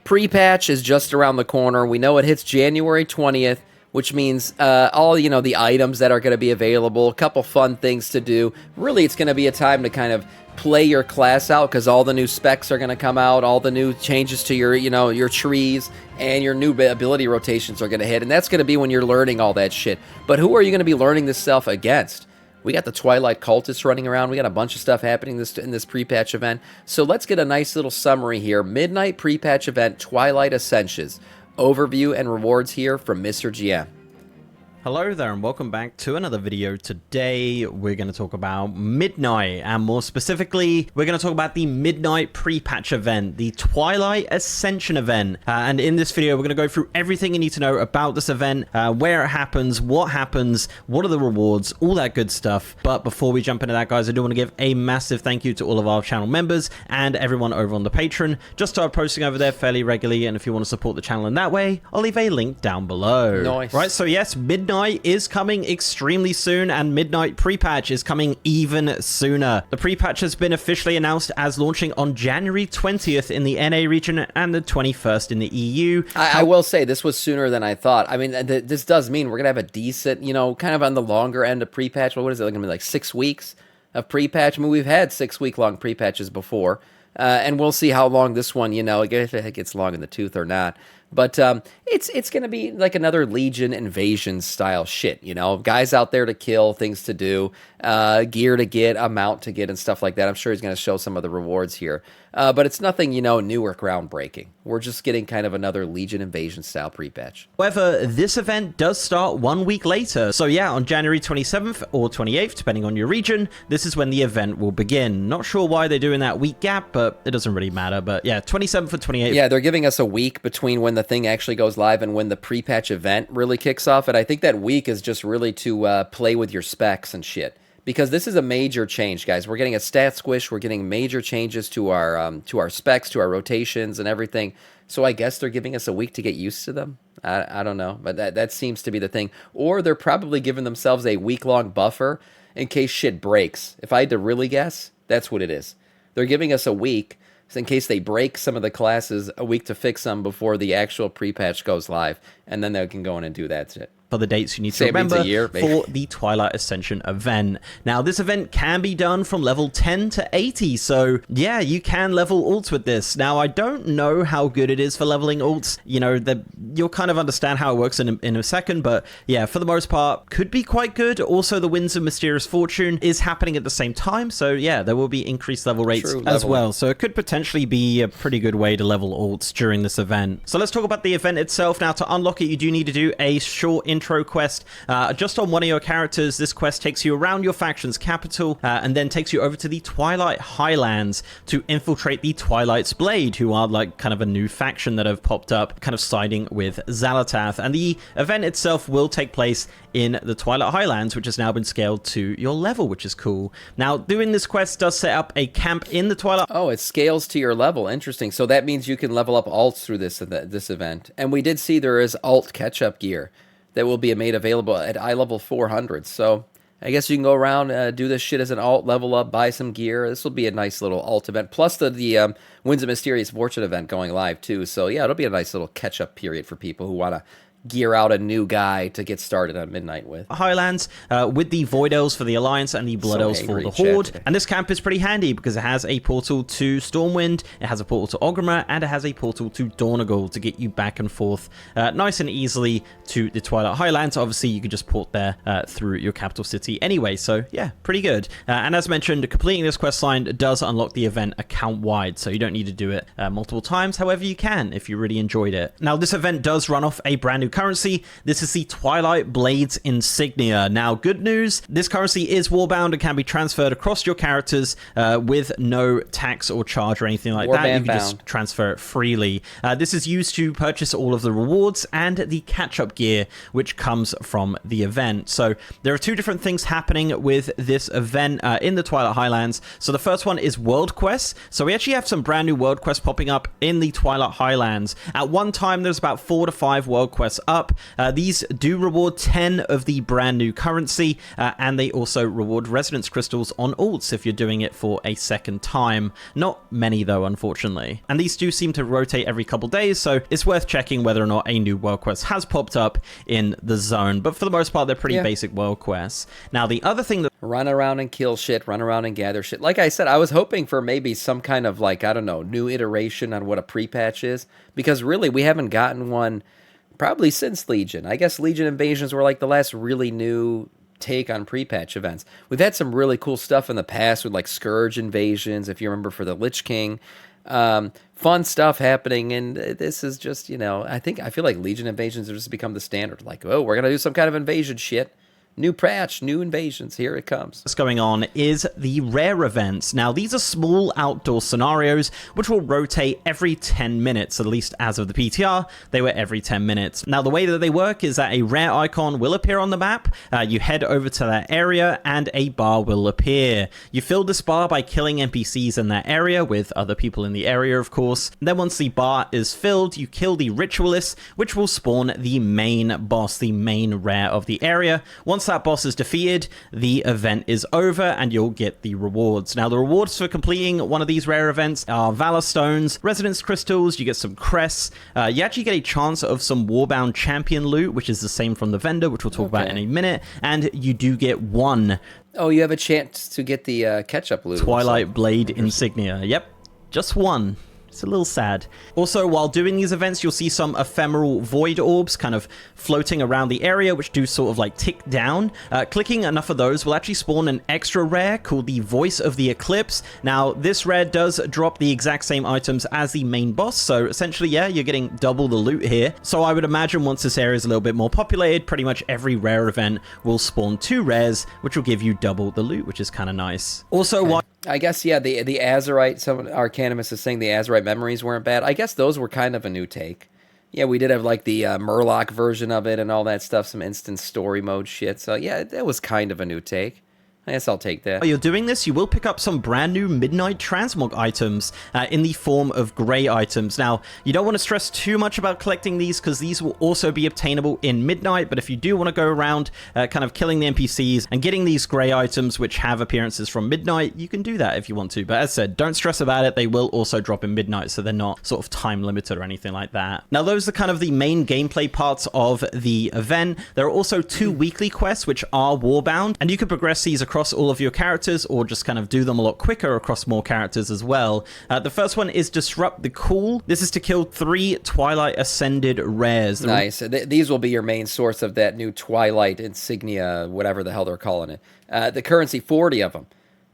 Pre-patch is just around the corner. We know it hits January 20th, which means all, the items that are going to be available, a couple fun things to do. Really, it's going to be a time to kind of play your class out because all the new specs are going to come out, all the new changes to your, your trees, and your new ability rotations are going to hit, and that's going to be when you're learning all that shit. But who are you going to be learning this stuff against? We got the Twilight Cultists running around. We got a bunch of stuff happening in this pre-patch event. So let's get a nice little summary here. Midnight pre-patch event, Twilight Ascensions. Overview and rewards here from Mr. GM. Hello there and welcome back to another video. Today we're going to talk about Midnight, and more specifically we're going to talk about the Midnight pre-patch event, the Twilight Ascension event. And in this video we're going to go through everything you need to know about this event, where it happens, what are the rewards, all that good stuff. But before we jump into that, guys, I do want to give a massive thank you to all of our channel members and everyone over on the Patreon. Just start posting over there fairly regularly, and if you want to support the channel in that way, I'll leave a link down below. Nice. Right, so yes, Midnight is coming extremely soon, and Midnight pre-patch is coming even sooner. The pre-patch has been officially announced as launching on January 20th in the NA region and the 21st in the EU. I will say this was sooner than I thought. I mean, this does mean we're going to have a decent, kind of on the longer end of pre-patch. Well, what is it going to be, like 6 weeks of pre-patch? I mean, we've had 6-week-long pre-patches before, and we'll see how long this one, if it gets long in the tooth or not. But it's going to be like another Legion invasion style shit, guys out there to kill, things to do, gear to get, a mount to get, and stuff like that. I'm sure he's going to show some of the rewards here. But it's nothing, new or groundbreaking. We're just getting kind of another Legion invasion style pre-patch. However, this event does start 1 week later. So yeah, on January 27th or 28th, depending on your region, this is when the event will begin. Not sure why they're doing that week gap, but it doesn't really matter. But yeah, 27th or 28th. Yeah, they're giving us a week between when the thing actually goes live and when the pre-patch event really kicks off. And I think that week is just really to play with your specs and shit. Because this is a major change, guys. We're getting a stat squish. We're getting major changes to our specs, to our rotations, and everything. So I guess they're giving us a week to get used to them. I don't know, but that seems to be the thing. Or they're probably giving themselves a week-long buffer in case shit breaks. If I had to really guess, that's what it is. They're giving us a week in case they break some of the classes, a week to fix them before the actual pre-patch goes live, and then they can go in and do that shit. For the dates you need to remember for the Twilight Ascension event. Now, this event can be done from level 10 to 80, so yeah, you can level alts with this. Now, I don't know how good it is for leveling alts. You'll kind of understand how it works in a second, but yeah, for the most part, could be quite good. Also, the Winds of Mysterious Fortune is happening at the same time, so yeah, there will be increased level rates as well. So it could potentially be a pretty good way to level alts during this event. So let's talk about the event itself. Now, to unlock it, you do need to do a short intro quest just on one of your characters. This quest takes you around your faction's capital and then takes you over to the Twilight Highlands to infiltrate the Twilight's Blade, who are like kind of a new faction that have popped up, kind of siding with Xal'atath. And the event itself will take place in the Twilight Highlands, which has now been scaled to your level, which is cool. Now, doing this quest does set up a camp in the Twilight. Oh, it scales to your level. Interesting. So that means you can level up alts through this event. And we did see there is alt catch-up gear that will be made available at eye level 400. So I guess you can go around, do this shit as an alt, level up, buy some gear. This will be a nice little alt event. Plus the Winds of Mysterious Fortune event going live too. So yeah, it'll be a nice little catch-up period for people who want to gear out a new guy to get started on Midnight with. Highlands with the Void Elves for the Alliance and the Blood Elves for the Horde. And this camp is pretty handy because it has a portal to Stormwind, it has a portal to Orgrimmar, and it has a portal to Donegal to get you back and forth nice and easily to the Twilight Highlands. Obviously, you could just port there through your capital city anyway, so yeah, pretty good. And as mentioned, completing this quest line does unlock the event account-wide, so you don't need to do it multiple times. However, you can if you really enjoyed it. Now, this event does run off a brand new currency. This is the Twilight Blades Insignia. Now, good news, this currency is warbound and can be transferred across your characters with no tax or charge or anything like that. You can just transfer it freely. This is used to purchase all of the rewards and the catch-up gear, which comes from the event. So there are two different things happening with this event in the Twilight Highlands. So the first one is World Quests. So we actually have some brand new World Quests popping up in the Twilight Highlands. At one time, there's about 4 to 5 World Quests boss up. These do reward 10 of the brand new currency, and they also reward resonance crystals on ults if you're doing it for a second time. Not many though, unfortunately. And these do seem to rotate every couple days, so it's worth checking whether or not a new world quest has popped up in the zone. But for the most part, they're pretty basic world quests. Now, the other thing that... Run around and kill shit, run around and gather shit. Like I said, I was hoping for maybe some kind of, like, I don't know, new iteration on what a pre-patch is. Because really, we haven't gotten one probably since Legion. I guess Legion invasions were like the last really new take on pre-patch events. We've had some really cool stuff in the past with like Scourge invasions, if you remember, for the Lich King. Fun stuff happening, and this is just, you know, I feel like Legion invasions have just become the standard. Like, oh, we're gonna do some kind of invasion shit. New patch, new invasions, here it comes. What's going on is the rare events. Now, these are small outdoor scenarios which will rotate every 10 minutes, at least as of the PTR, they were every 10 minutes. Now, the way that they work is that a rare icon will appear on the map, you head over to that area, and a bar will appear. You fill this bar by killing NPCs in that area, with other people in the area, of course. Then once the bar is filled, you kill the ritualist, which will spawn the main boss, the main rare of the area. Once that boss is defeated, the event is over and you'll get the rewards. Now, the rewards for completing one of these rare events are Valor Stones, Resonance Crystals, you get some crests, you actually get a chance of some Warbound Champion loot, which is the same from the vendor, which we'll talk about in a minute, and you do get one. Oh, you have a chance to get the Catchup loot. Twilight Blade Insignia. Yep, just one. It's a little sad. Also, while doing these events, you'll see some ephemeral void orbs kind of floating around the area, which do sort of like tick down. Clicking enough of those will actually spawn an extra rare called the Voice of the Eclipse. Now, this rare does drop the exact same items as the main boss, so essentially, yeah, you're getting double the loot here. So I would imagine once this area is a little bit more populated, pretty much every rare event will spawn 2 rares, which will give you double the loot, which is kind of nice. Also, what I guess, yeah, the Azurite, some Arcanimus is saying the Azurite memories weren't bad. I guess those were kind of a new take. Yeah, we did have like the Murloc version of it and all that stuff, some instant story mode shit. So yeah, that was kind of a new take. I guess I'll take that. While you're doing this, you will pick up some brand new Midnight Transmog items in the form of grey items. Now, you don't want to stress too much about collecting these because these will also be obtainable in Midnight, but if you do want to go around kind of killing the NPCs and getting these grey items which have appearances from Midnight, you can do that if you want to. But as I said, don't stress about it. They will also drop in Midnight, so they're not sort of time limited or anything like that. Now, those are kind of the main gameplay parts of the event. There are also 2 weekly quests which are warbound, and you can progress these across all of your characters or just kind of do them a lot quicker across more characters as well. The first one is Disrupt the Cool. This is to kill 3 Twilight Ascended rares. Nice. These will be your main source of that new Twilight Insignia, whatever the hell they're calling it. The currency, 40 of them.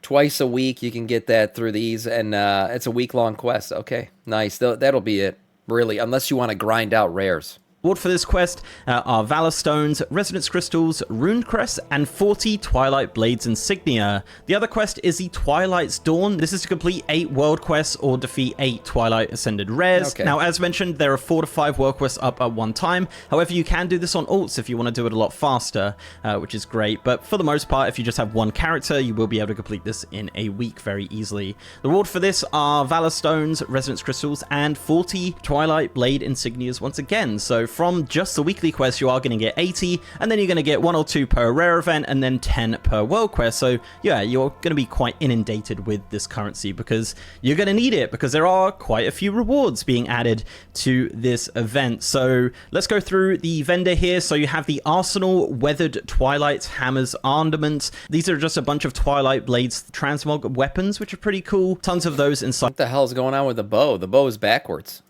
Twice a week you can get that through these, and it's a week-long quest. Okay, nice. That'll be it, really, unless you want to grind out rares. Reward for this quest are Valor Stones, Resonance Crystals, Rune Crest, and 40 Twilight Blades Insignia. The other quest is the Twilight's Dawn. This is to complete 8 world quests or defeat 8 Twilight Ascended rares. Okay. Now, as mentioned, there are 4 to 5 world quests up at one time. However, you can do this on ults if you want to do it a lot faster, which is great. But for the most part, if you just have one character, you will be able to complete this in a week very easily. The reward for this are Valor Stones, Resonance Crystals, and 40 Twilight Blade Insignias once again. So from just the weekly quest, you are going to get 80, and then you're going to get 1 or 2 per rare event, and then 10 per world quest. So yeah, you're going to be quite inundated with this currency because you're going to need it, because there are quite a few rewards being added to this event. So let's go through the vendor here. So you have the Arsenal Weathered Twilight Hammers Armaments. These are just a bunch of Twilight Blades transmog weapons, which are pretty cool. Tons of those inside. What the hell is going on with the bow? The bow is backwards.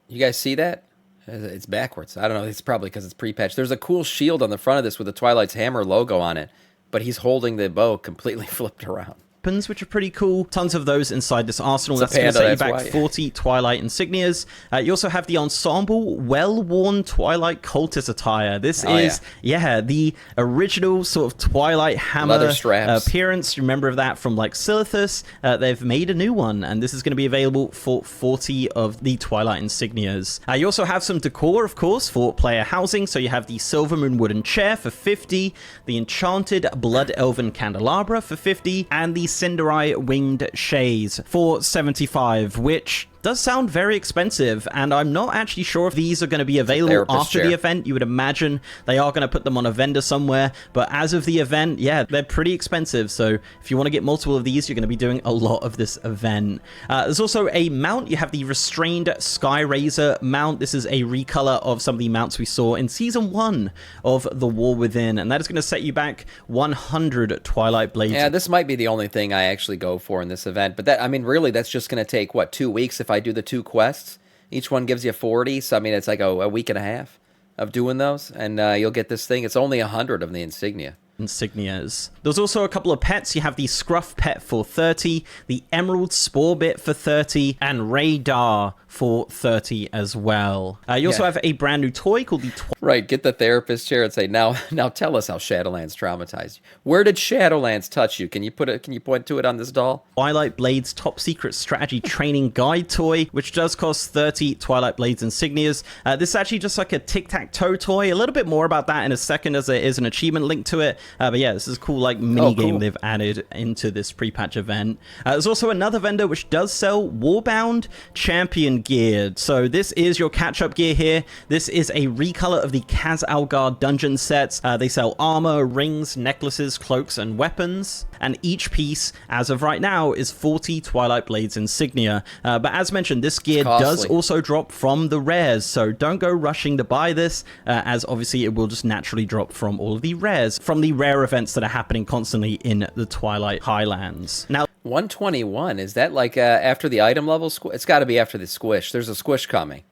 You guys see that? It's backwards. I don't know. It's probably because it's pre-patched. There's a cool shield on the front of this with the Twilight's Hammer logo on it, but he's holding the bow completely flipped around. Which are pretty cool. Tons of those inside this arsenal. That's going to set you back 40 Twilight Insignias. You also have the Ensemble Well-Worn Twilight Cultist attire. This is the original sort of Twilight Hammer appearance. Remember that from like Silithus. They've made a new one, and this is going to be available for 40 of the Twilight Insignias. You also have some decor, of course, for player housing. So you have the Silvermoon Wooden Chair for 50, the Enchanted Blood Elven Candelabra for 50, and the Cinderai Winged Chaise for 75, which does sound very expensive, and I'm not actually sure if these are going to be available after the event. You would imagine they are going to put them on a vendor somewhere, but as of the event, yeah, they're pretty expensive. So if you want to get multiple of these, you're going to be doing a lot of this event. There's also a mount. You have the Restrained Skyrazor mount. This is a recolor of some of the mounts we saw in Season 1 of The War Within, and that is going to set you back 100 Twilight Blades. Yeah, this might be the only thing I actually go for in this event, but that, I mean, really, that's just going to take, what, 2 weeks if I do the 2 quests? Each one gives you 40, so I mean, it's like a week and a half of doing those, and you'll get this thing. It's only 100 of the insignias. There's also a couple of pets. You have the Scruff pet for 30, the Emerald Spore bit for 30, and Radar for 30 as well. You also have a brand new toy called the... Right, get the therapist chair and say, now tell us how Shadowlands traumatized you. Where did Shadowlands touch you? Can you point to it on this doll? Twilight Blades Top Secret Strategy Training Guide toy, which does cost 30 Twilight Blades insignias. This is actually just like a tic-tac-toe toy. A little bit more about that in a second, as there is an achievement link to it. But yeah, this is a cool like mini game they've added into this pre-patch event. There's also another vendor which does sell Warbound Champion gear. So this is your catch-up gear here. This is a recolor of the Kaz Algar dungeon sets. They sell armor, rings, necklaces, cloaks, and weapons. And each piece, as of right now, is 40 Twilight Blades insignia. But as mentioned, this gear does also drop from the rares, so don't go rushing to buy this, as obviously it will just naturally drop from all of the rares, from the rare events that are happening constantly in the Twilight Highlands. Now, 121, is that like after the item level? It's got to be after the squish. There's a squish coming.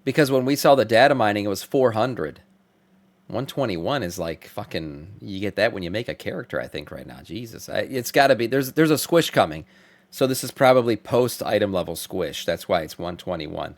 Because when we saw the data mining, it was 400. 121 is like fucking, you get that when you make a character, I think, right now. Jesus. It's got to be, there's a squish coming. So this is probably post-item level squish. That's why it's 121.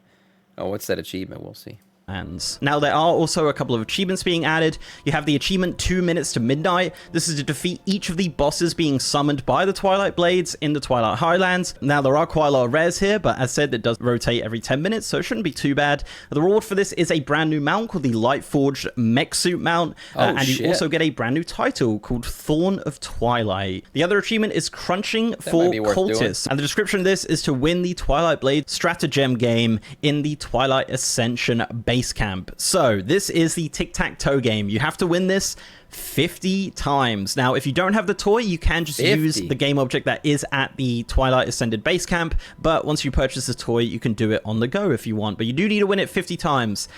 Oh, what's that achievement? We'll see. Now, there are also a couple of achievements being added. You have the achievement 2 minutes to midnight. This is to defeat each of the bosses being summoned by the Twilight Blades in the Twilight Highlands. Now, there are quite a lot of rares here, but as said, it does rotate every 10 minutes, so it shouldn't be too bad. The reward for this is a brand new mount called the Lightforged Mech Suit mount, and you also get a brand new title called Thorn of Twilight. The other achievement is Crunching for Cultists, and the description of this is to win the Twilight Blade Stratagem game in the Twilight Ascension base camp. So this is the tic-tac-toe game. You have to win this 50 times. Now, if you don't have the toy, you can just use the game object that is at the Twilight Ascended base camp, but once you purchase the toy, you can do it on the go if you want, but you do need to win it 50 times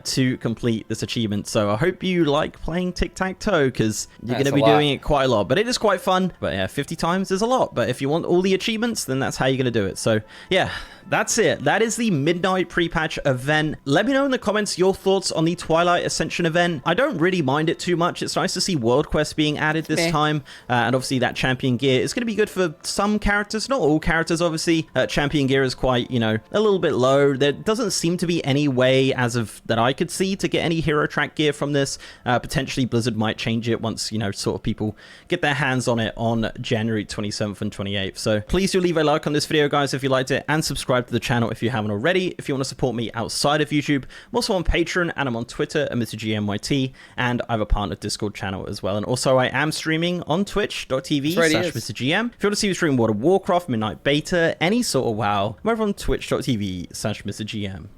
to complete this achievement. So I hope you like playing tic-tac-toe, because you're going to be doing it quite a lot, but it is quite fun. But yeah, 50 times is a lot, but if you want all the achievements, then that's how you're going to do it. So yeah, that's it. That is the Midnight Pre-Patch event. Let me know in the comments your thoughts on the Twilight Ascension event. I don't really mind it too much. It's nice to see World Quest being added this time, and obviously that champion gear is going to be good for some characters, not all characters obviously. Champion gear is quite, you know, a little bit low. There doesn't seem to be any way, as of that I could see, to get any hero track gear from this. Potentially Blizzard might change it once, you know, sort of people get their hands on it on January 27th and 28th. So please do leave a like on this video, guys, if you liked it, and subscribe to the channel if you haven't already. If you want to support me outside of YouTube, I'm also on Patreon, and I'm on Twitter at MrGMYT, and I have a partner Discord channel as well. And also I am streaming on twitch.tv/MrGM. If you want to see me stream World of Warcraft, Midnight Beta, any sort of WoW, I'm over on twitch.tv/MrGM.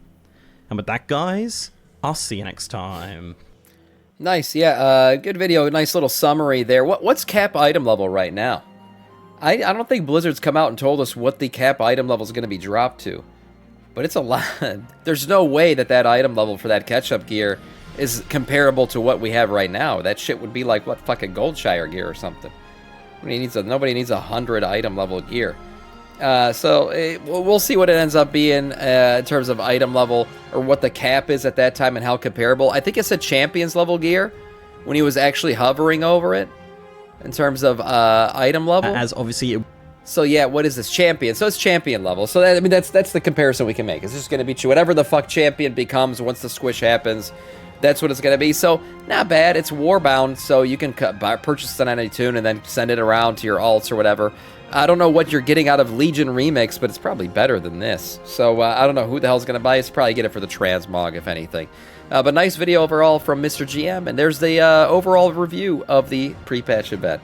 And with that, guys, I'll see you next time. Nice, yeah, good video, nice little summary there. What's cap item level right now? I don't think Blizzard's come out and told us what the cap item level is going to be dropped to. But it's a lot. There's no way that item level for that catch-up gear is comparable to what we have right now. That shit would be like, what, fucking Goldshire gear or something. Nobody needs 100 item level gear. So we'll see what it ends up being in terms of item level, or what the cap is at that time and how comparable. I think it's a Champions level gear when he was actually hovering over it in terms of item level. As obviously so yeah, what is this? Champion. So it's champion level. So that, I mean, that's the comparison we can make. It's just going to be whatever the fuck champion becomes once the squish happens. That's what it's going to be. So not bad. It's warbound, so you can purchase it on any tune and then send it around to your alts or whatever. I don't know what you're getting out of Legion Remix, but it's probably better than this. So I don't know who the hell's going to buy it. It's probably get it for the transmog, if anything. But nice video overall from Mr. GM, and there's the overall review of the pre-patch event.